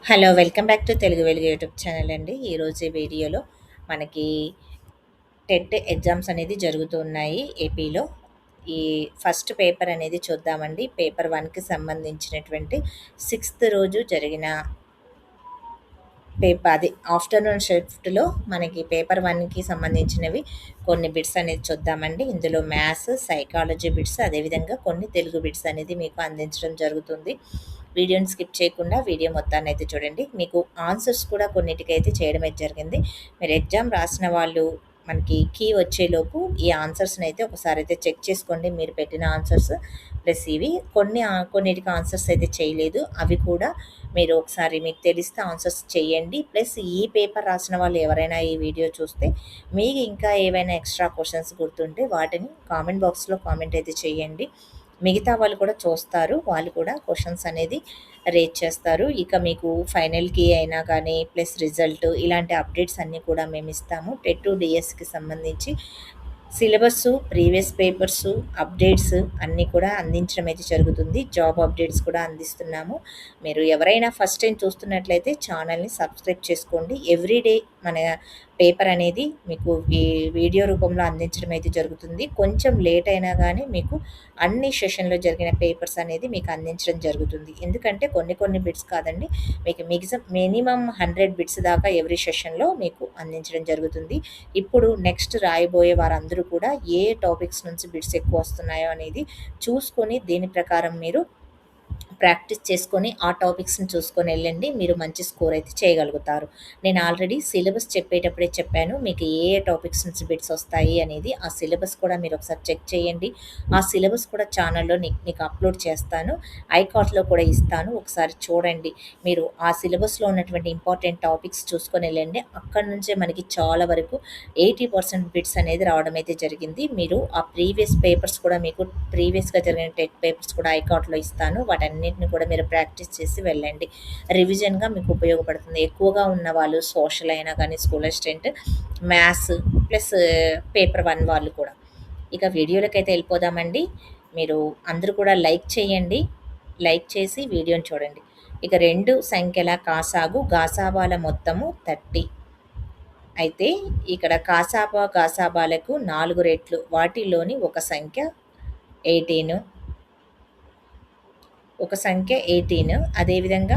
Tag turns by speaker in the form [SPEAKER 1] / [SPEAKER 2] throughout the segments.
[SPEAKER 1] Hello! Welcome back to Telugu వెలుగు YouTube channel అండి. ఈరోజు ఈ వీడియోలో మనకి టెట్ ఎగ్జామ్స్ అనేది జరుగుతూ ఉన్నాయి ఏపీలో. ఈ ఫస్ట్ పేపర్ అనేది చూద్దామండి. పేపర్ 1కి సంబంధించినటువంటి సిక్స్త్ రోజు జరిగిన అది ఆఫ్టర్‌నూన్ షిఫ్ట్‌లో మనకి పేపర్ 1కి సంబంధించినవి కొన్ని బిట్స్ అనేది చూద్దామండి. ఇందులో మ్యాథ్స్, సైకాలజీ బిట్స్ అదేవిధంగా కొన్ని తెలుగు బిట్స్ అనేది మీకు అందించడం జరుగుతుంది. వీడియోని స్కిప్ చేయకుండా వీడియో మొత్తాన్నయితే చూడండి. మీకు ఆన్సర్స్ కూడా కొన్నిటికైతే చేయడం అయితే జరిగింది. మీరు ఎగ్జామ్ రాసిన వాళ్ళు మనకి కీ వచ్చేలోపు ఈ ఆన్సర్స్‌నయితే ఒకసారైతే చెక్ చేసుకోండి. మీరు పెట్టిన ఆన్సర్స్ ప్లస్ ఇవి కొన్నిటికి ఆన్సర్స్ అయితే చేయలేదు. అవి కూడా మీరు ఒకసారి మీకు తెలిస్తే ఆన్సర్స్ చేయండి. ప్లస్ ఈ పేపర్ రాసిన వాళ్ళు ఎవరైనా ఈ వీడియో చూస్తే మీకు ఇంకా ఏవైనా ఎక్స్ట్రా క్వశ్చన్స్ గుర్తుంటే వాటిని కామెంట్ బాక్స్‌లో కామెంట్ అయితే చేయండి. మిగతా వాళ్ళు కూడా చూస్తారు. వాళ్ళు కూడా క్వశ్చన్స్ అనేది రేజ్ చేస్తారు. ఇక మీకు ఫైనల్‌కి అయినా కానీ ప్లస్ రిజల్ట్ ఇలాంటి అప్డేట్స్ అన్నీ కూడా మేమిస్తాము. టెట్, డీఎస్‌కి సంబంధించి సిలబస్సు, ప్రీవియస్ పేపర్సు, అప్డేట్స్ అన్నీ కూడా అందించడం అయితే జరుగుతుంది. జాబ్ అప్డేట్స్ కూడా అందిస్తున్నాము. మీరు ఎవరైనా ఫస్ట్ టైం చూస్తున్నట్లయితే ఛానల్‌ని సబ్స్క్రైబ్ చేసుకోండి. ఎవ్రీడే మన పేపర్ అనేది మీకు ఈ వీడియో రూపంలో అందించడం అయితే జరుగుతుంది. కొంచెం లేట్ అయినా గానీ మీకు అన్ని సెషన్‌లో జరిగిన పేపర్స్ అనేది మీకు అందించడం జరుగుతుంది. ఎందుకంటే కొన్ని బిట్స్ కాదండి. మీకు మినిమమ్ 100 బిట్స్ దాకా ఎవ్రీ సెషన్‌లో మీకు అందించడం జరుగుతుంది. ఇప్పుడు నెక్స్ట్ రాయబోయే వారందరూ కూడా ఏ టాపిక్స్ నుంచి బిట్స్ ఎక్కువ వస్తున్నాయో అనేది చూసుకొని దీని ప్రకారం మీరు ప్రాక్టీస్ చేసుకొని ఆ టాపిక్స్‌ని చూసుకొని వెళ్ళండి. మీరు మంచి స్కోర్ అయితే చేయగలుగుతారు. నేను ఆల్రెడీ సిలబస్ చెప్పేటప్పుడే చెప్పాను. మీకు ఏ టాపిక్స్ నుంచి బిట్స్ వస్తాయి అనేది. ఆ సిలబస్ కూడా మీరు ఒకసారి చెక్ చేయండి. ఆ సిలబస్ కూడా ఛానల్‌లో మీకు అప్లోడ్ చేస్తాను. ఐకార్డ్‌లో కూడా ఇస్తాను. ఒకసారి చూడండి. మీరు ఆ సిలబస్‌లో ఉన్నటువంటి ఇంపార్టెంట్ టాపిక్స్ చూసుకొని వెళ్ళండి. అక్కడి నుంచే మనకి చాలా వరకు 80% బిట్స్ అనేది రావడం అయితే జరిగింది. మీరు ఆ ప్రీవియస్ పేపర్స్ కూడా మీకు ప్రీవియస్‌గా జరిగిన టెట్ పేపర్స్ కూడా ఐకార్డ్‌లో ఇస్తాను. వాటన్నిటిని కూడా మీరు ప్రాక్టీస్ చేసి వెళ్ళండి. రివిజన్‌గా మీకు ఉపయోగపడుతుంది. ఎక్కువగా ఉన్నవాళ్ళు సోషల్ అయినా కానీ school assistant, maths plus paper 1 వాళ్ళు కూడా. ఇక వీడియోలకైతే వెళ్ళిపోదామండి. మీరు అందరూ కూడా లైక్ చేయండి. లైక్ చేసి వీడియోని చూడండి. ఇక 2 సంఖ్యల కాసాగు గాసాబాల మొత్తము 30. అయితే ఇక్కడ కాసాబా, గాసాబాలకు 4 రెట్లు. వాటిలోని ఒక సంఖ్య 18. ఒక సంఖ్య 18. అదేవిధంగా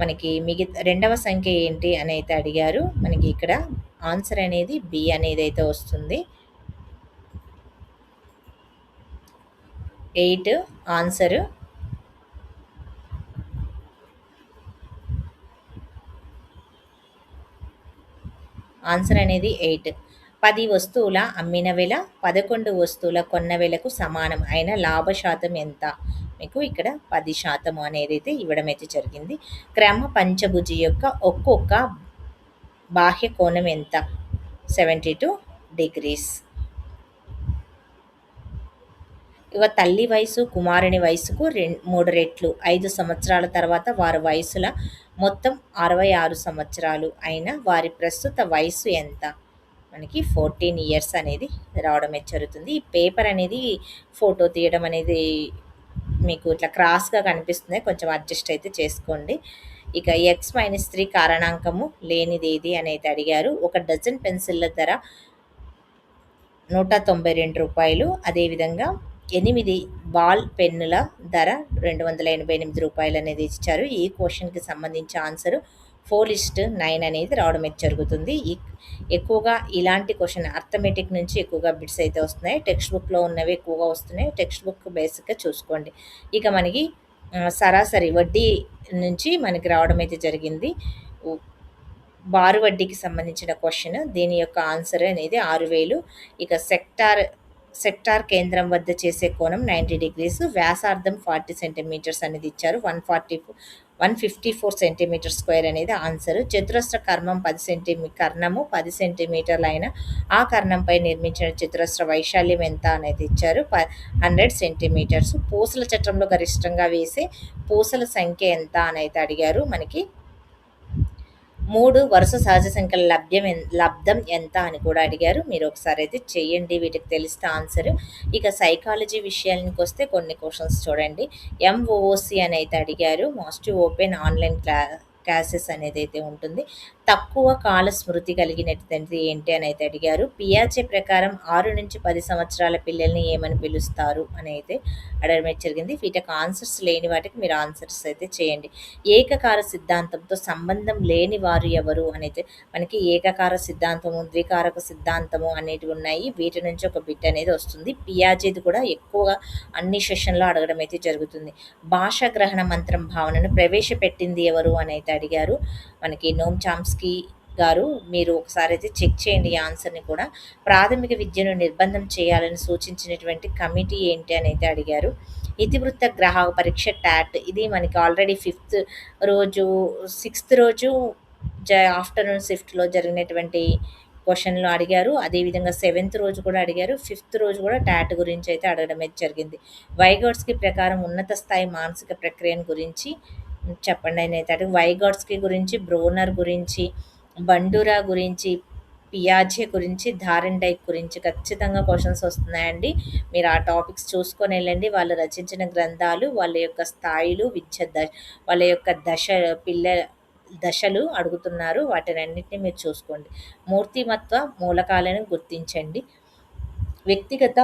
[SPEAKER 1] మనకి రెండవ సంఖ్య ఏంటి అని అయితే అడిగారు. మనకి ఇక్కడ ఆన్సర్ అనేది బి అనేదైతే వస్తుంది. 8 ఆన్సరు. ఆన్సర్ అనేది 8. 10 వస్తువుల అమ్మిన వెల 11 వస్తువుల కొన్న వెలకు సమానం అయిన లాభ శాతం ఎంత? మీకు ఇక్కడ 10% అనేదైతే ఇవ్వడం అయితే జరిగింది. క్రమ పంచభుజి యొక్క ఒక్కొక్క బాహ్య కోణం ఎంత? 72 డిగ్రీస్. ఇక తల్లి వయసు కుమారుని వయసుకు 3 రెట్లు. 5 సంవత్సరాల తర్వాత వారి వయసుల మొత్తం 66 సంవత్సరాలు అయిన వారి ప్రస్తుత వయసు ఎంత? మనకి 14 ఇయర్స్ అనేది రావడం జరుగుతుంది. ఈ పేపర్ అనేది ఫోటో తీయడం అనేది మీకు ఇట్లా క్రాస్‌గా కనిపిస్తుంది. కొంచెం అడ్జస్ట్ అయితే చేసుకోండి. ఇక x-3 కారణాంకము లేనిదేది అని అయితే అడిగారు. ఒక డజన్ పెన్సిళ్ళ ధర రూ. 192. అదేవిధంగా 8 బాల్ పెన్నుల ధర రూ. 288 అనేది ఇచ్చారు. ఈ క్వశ్చన్‌కి సంబంధించి ఆన్సరు 4:9 అనేది రావడం అయితే జరుగుతుంది. ఎక్కువగా ఇలాంటి క్వశ్చన్ అర్థమెటిక్ నుంచి ఎక్కువగా బిట్స్ అయితే వస్తున్నాయి. టెక్స్ట్ బుక్‌లో ఉన్నవి ఎక్కువగా వస్తున్నాయి. టెక్స్ట్ బుక్ బేసిక్‌గా చూసుకోండి. ఇక మనకి సరాసరి వడ్డీ నుంచి మనకి రావడం అయితే జరిగింది. బారు వడ్డీకి సంబంధించిన క్వశ్చన్. దీని యొక్క ఆన్సర్ అనేది 6000. ఇక సెక్టార్ కేంద్రం వద్ద చేసే కోణం 90 డిగ్రీస్. వ్యాసార్థం 40 సెంటీమీటర్స్ అనేది ఇచ్చారు. 154 సెంటీమీటర్ స్క్వేర్ అనేది ఆన్సర్. చతురస్ర కర్ణము 10 సెంటీమీటర్లు అయిన ఆ కర్ణంపై నిర్మించిన చతురస్ర వైశాల్యం ఎంత అనేది ఇచ్చారు. 100 సెంటీమీటర్స్. పూసల చట్రంలో గరిష్టంగా వేసే పూసల సంఖ్య ఎంత అని అయితే అడిగారు. మనకి 3 వరుస సహజ సంఖ్యల లబ్ధం ఎంత అని కూడా అడిగారు. మీరు ఒకసారి అయితే చెయ్యండి. వీటికి తెలిస్తే ఆన్సర్. ఇక సైకాలజీ విషయానికి వస్తే కొన్ని క్వశ్చన్స్ చూడండి. MOOC అని అయితే అడిగారు. మోస్ట్ ఓపెన్ ఆన్లైన్ క్యాసెస్ అనేది అయితే ఉంటుంది. తక్కువ కాల స్మృతి కలిగినటువంటిది ఏంటి అని అయితే అడిగారు. పియాజే ప్రకారం 6-10 సంవత్సరాల పిల్లల్ని ఏమని పిలుస్తారు అని అయితే అడగడం జరిగింది. వీటికి ఆన్సర్స్ లేని వాటికి మీరు ఆన్సర్స్ అయితే చేయండి. ఏకకాల సిద్ధాంతంతో సంబంధం లేని వారు ఎవరు అనైతే మనకి ఏకకార సిద్ధాంతము, ద్వికారక సిద్ధాంతము అనేటివి ఉన్నాయి. వీటి నుంచి ఒక బిట్ అనేది వస్తుంది. పియాజేది కూడా ఎక్కువగా అన్ని సెషన్‌లో అడగడం అయితే జరుగుతుంది. భాషా గ్రహణ మంత్రం భావనను ప్రవేశపెట్టింది ఎవరు అని అయితే అడిగారు. మనకి నోమ్ చామ్స్కీ గారు. మీరు ఒకసారైతే చెక్ చేయండి ఈ ఆన్సర్‌ని కూడా. ప్రాథమిక విద్యను నిర్బంధం చేయాలని సూచించినటువంటి కమిటీ ఏంటి అని అయితే అడిగారు. ఇతివృత్త గ్రాహక పరీక్ష టాట్ ఇది మనకి ఆల్రెడీ ఫిఫ్త్ రోజు, సిక్స్త్ రోజు ఆఫ్టర్నూన్ షిఫ్ట్‌లో జరిగినటువంటి క్వెషన్‌లో అడిగారు. అదేవిధంగా సెవెంత్ రోజు కూడా అడిగారు. ఫిఫ్త్ రోజు కూడా టాట్ గురించి అయితే అడగడం అయితే జరిగింది. వైగోట్స్‌కీ ప్రకారం ఉన్నత స్థాయి మానసిక ప్రక్రియను గురించి చెప్పండి అని అయితే అడిగారు. వైగోట్స్‌కీ గురించి, బ్రోనర్ గురించి, బండూరా గురించి, పియాజే గురించి, థారెన్‌డైక్ గురించి ఖచ్చితంగా క్వెషన్స్ వస్తున్నాయండి. మీరు ఆ టాపిక్స్ చూసుకొని వెళ్ళండి. వాళ్ళు రచించిన గ్రంథాలు, వాళ్ళ యొక్క స్థాయిలు, వాళ్ళ యొక్క దశలు అడుగుతున్నారు. వాటినన్నిటిని మీరు చూసుకోండి. మూర్తిమత్వ మూలకాలను గుర్తించండి. వ్యక్తిగత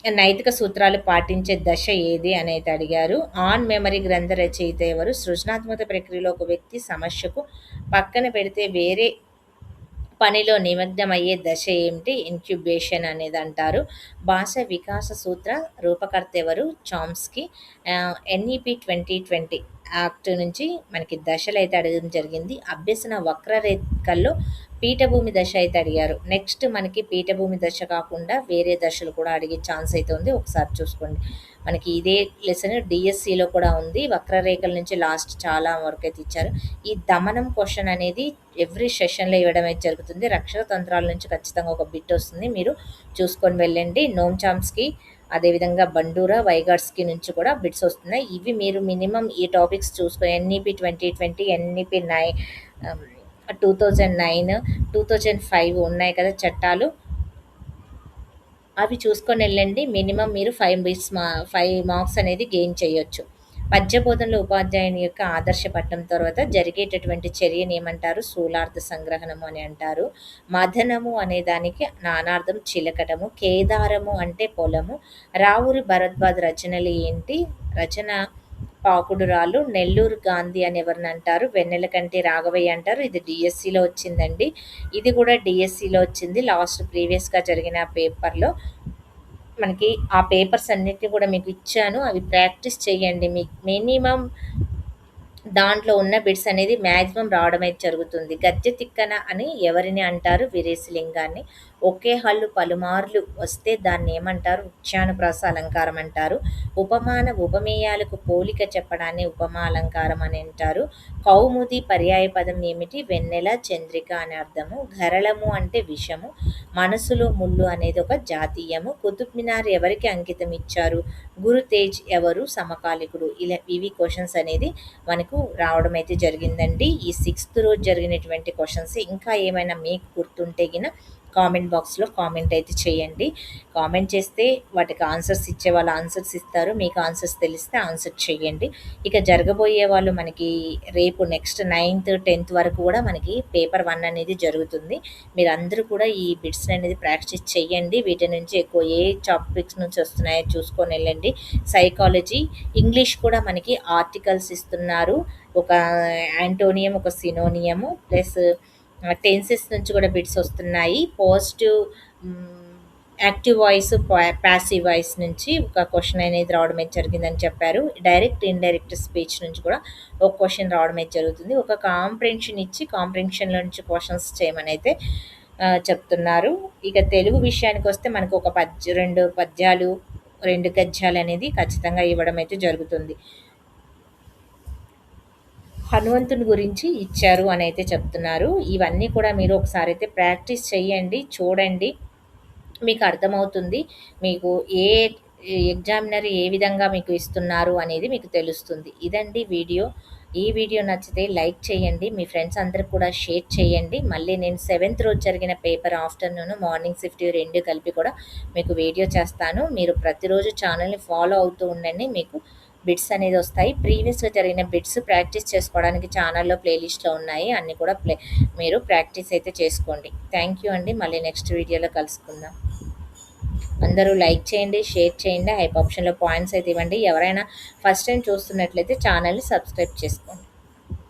[SPEAKER 1] నైతిక సూత్రాలు పాటించే దశ ఏది అనేది అడిగారు. ఆన్ మెమరీ గ్రంథ రచయిత ఎవరు? సృజనాత్మక ప్రక్రియలో ఒక వ్యక్తి సమస్యకు పక్కన పెడితే వేరే పనిలో నిమగ్నమయ్యే దశ ఏమిటి? ఇన్క్యుబేషన్ అనేది అంటారు. భాష వికాస సూత్ర రూపకర్త ఎవరు? చామ్స్కీ. ఎన్ఈపి 2020 యాక్ట్ నుంచి మనకి దశలు అయితే అడగడం జరిగింది. అభ్యసన వక్రరేఖల్లో పీఠభూమి దశ అయితే అడిగారు. నెక్స్ట్ మనకి పీఠభూమి దశ కాకుండా వేరే దశలు కూడా అడిగే ఛాన్స్ అయితే ఉంది. ఒకసారి చూసుకోండి. మనకి ఇదే లెసన్ డిఎస్సిలో కూడా ఉంది. వక్రరేఖల నుంచి లాస్ట్ చాలా వరకు అయితే ఇచ్చారు. ఈ దమనం క్వశ్చన్ అనేది ఎవ్రీ సెషన్‌లో ఇవ్వడం అయితే జరుగుతుంది. రక్షణ తంత్రాల నుంచి ఖచ్చితంగా ఒక బిట్ వస్తుంది. మీరు చూసుకొని వెళ్ళండి. నోమ్ చామ్స్కీ, అదేవిధంగా బండూరా, వైగాట్స్కీ నుంచి కూడా బిట్స్ వస్తున్నాయి. ఇవి మీరు మినిమమ్ ఈ టాపిక్స్ చూసుకొని ఎన్ఈపి 2020, ఎన్ఈపి 2009, 2005 ఉన్నాయి కదా చట్టాలు. అవి చూసుకొని వెళ్ళండి. మినిమమ్ మీరు 5 మార్క్స్ అనేది గెయిన్ చేయొచ్చు. పద్యబోధనలో ఉపాధ్యాయుని యొక్క ఆదర్శపట్టం తర్వాత జరిగేటటువంటి చర్యని ఏమంటారు? స్థూలార్థ సంగ్రహణము అని అంటారు. మథనము అనే దానికి నానార్థం చిలకటము. కేదారము అంటే పొలము. రావూరి భరద్వాజ్ రచనలు ఏంటి? రచన పాకుడు రాళ్ళు. నెల్లూరు గాంధీ అని ఎవరిని అంటారు? వెన్నెలకంటి రాఘవయ్య అంటారు. ఇది డిఎస్సిలో వచ్చిందండి. ఇది కూడా డిఎస్సిలో వచ్చింది. లాస్ట్ ప్రీవియస్‌గా జరిగిన పేపర్‌లో మనకి ఆ పేపర్స్ అన్నిటిని కూడా మీకు ఇచ్చాను. అవి ప్రాక్టీస్ చేయండి. మీకు మినిమమ్ దాంట్లో ఉన్న బిట్స్ అనేది మ్యాక్సిమం రావడం అయితే జరుగుతుంది. గద్య తిక్కన అని ఎవరిని అంటారు? విరేశలింగాన్ని. ఒకే హల్లు పలుమార్లు వస్తే దాన్ని ఏమంటారు? ఉచ్చానుప్రాస అలంకారం అంటారు. ఉపమాన ఉపమేయాలకు పోలిక చెప్పడాన్ని ఉపమా అలంకారం అని అంటారు. కౌముది పర్యాయపదం ఏమిటి? వెన్నెల, చంద్రిక అని అర్థము. గరళము అంటే విషము. మనసులో ముళ్ళు అనేది ఒక జాతీయము. కుతుబ్ మినార్ ఎవరికి అంకితం ఇచ్చారు? గురు తేజ్ ఎవరు? సమకాలికుడు. ఇవి క్వశ్చన్స్ అనేది మనకు రావడం అయితే జరిగిందండి. ఈ సిక్స్త్ రోజు జరిగినటువంటి క్వశ్చన్స్ ఇంకా ఏమైనా మీకు గుర్తుంటే గిన కామెంట్ బాక్స్‌లో కామెంట్ అయితే చేయండి. కామెంట్ చేస్తే వాటికి ఆన్సర్స్ ఇచ్చే వాళ్ళు ఆన్సర్స్ ఇస్తారు. మీకు ఆన్సర్స్ తెలిస్తే ఆన్సర్ చేయండి. ఇక జరగబోయే వాళ్ళు మనకి రేపు నెక్స్ట్ 9th, 10th వరకు కూడా మనకి పేపర్ 1 అనేది జరుగుతుంది. మీరందరూ కూడా ఈ బిట్స్ అనేది ప్రాక్టీస్ చేయండి. వీటి నుంచి ఎక్కువ ఏ టాపిక్స్ నుంచి వస్తున్నాయో చూసుకొని వెళ్ళండి. సైకాలజీ, ఇంగ్లీష్ కూడా మనకి ఆర్టికల్స్ ఇస్తున్నారు. ఒక యాంటోనియం, ఒక సినోనియము ప్లస్ టెన్సెస్ నుంచి కూడా బిట్స్ వస్తున్నాయి. Positive, active voice, passive voice నుంచి ఒక క్వశ్చన్ అనేది రావడం అయితే జరిగిందని చెప్పారు. డైరెక్ట్, ఇండైరెక్ట్ స్పీచ్ నుంచి కూడా ఒక క్వశ్చన్ రావడం అయితే జరుగుతుంది. ఒక కాంప్రిహెన్షన్ ఇచ్చి కాంప్రిహెన్షన్‌లో నుంచి క్వశ్చన్స్ చేయమని అయితే చెప్తున్నారు. ఇక తెలుగు విషయానికి వస్తే మనకు ఒక 2 పద్యాలు, 2 గద్యాలు అనేది ఖచ్చితంగా ఇవ్వడం అయితే జరుగుతుంది. హనుమంతుని గురించి ఇచ్చారు అని అయితే చెప్తున్నారు. ఇవన్నీ కూడా మీరు ఒకసారి అయితే ప్రాక్టీస్ చేయండి, చూడండి. మీకు అర్థమవుతుంది. మీకు ఎగ్జామినర్ ఏ విధంగా మీకు ఇస్తున్నారు అనేది మీకు తెలుస్తుంది. ఇదండి వీడియో. ఈ వీడియో నచ్చితే లైక్ చేయండి. మీ ఫ్రెండ్స్ అందరికి కూడా షేర్ చేయండి. మళ్ళీ నేను 7th రోజు జరిగిన పేపర్ ఆఫ్టర్‌నూన్, మార్నింగ్ షిఫ్ట్ 2 కలిపి కూడా మీకు వీడియో చేస్తాను. మీరు ప్రతిరోజు ఛానల్‌ని ఫాలో అవుతూ ఉండండి. మీకు బిట్స్ అనేది వస్తాయి. ప్రీవియస్గా జరిగిన బిట్స్ ప్రాక్టీస్ చేసుకోవడానికి ఛానల్లో ప్లేలిస్ట్లో ఉన్నాయి. అన్నీ కూడా మీరు ప్రాక్టీస్ అయితే చేసుకోండి. థ్యాంక్ యూ అండి. మళ్ళీ నెక్స్ట్ వీడియోలో కలుసుకుందాం. అందరూ లైక్ చేయండి, షేర్ చేయండి, హైప్ ఆప్షన్లో పాయింట్స్ అయితే ఇవ్వండి. ఎవరైనా ఫస్ట్ టైం చూస్తున్నట్లయితే ఛానల్ని సబ్స్క్రైబ్ చేసుకోండి.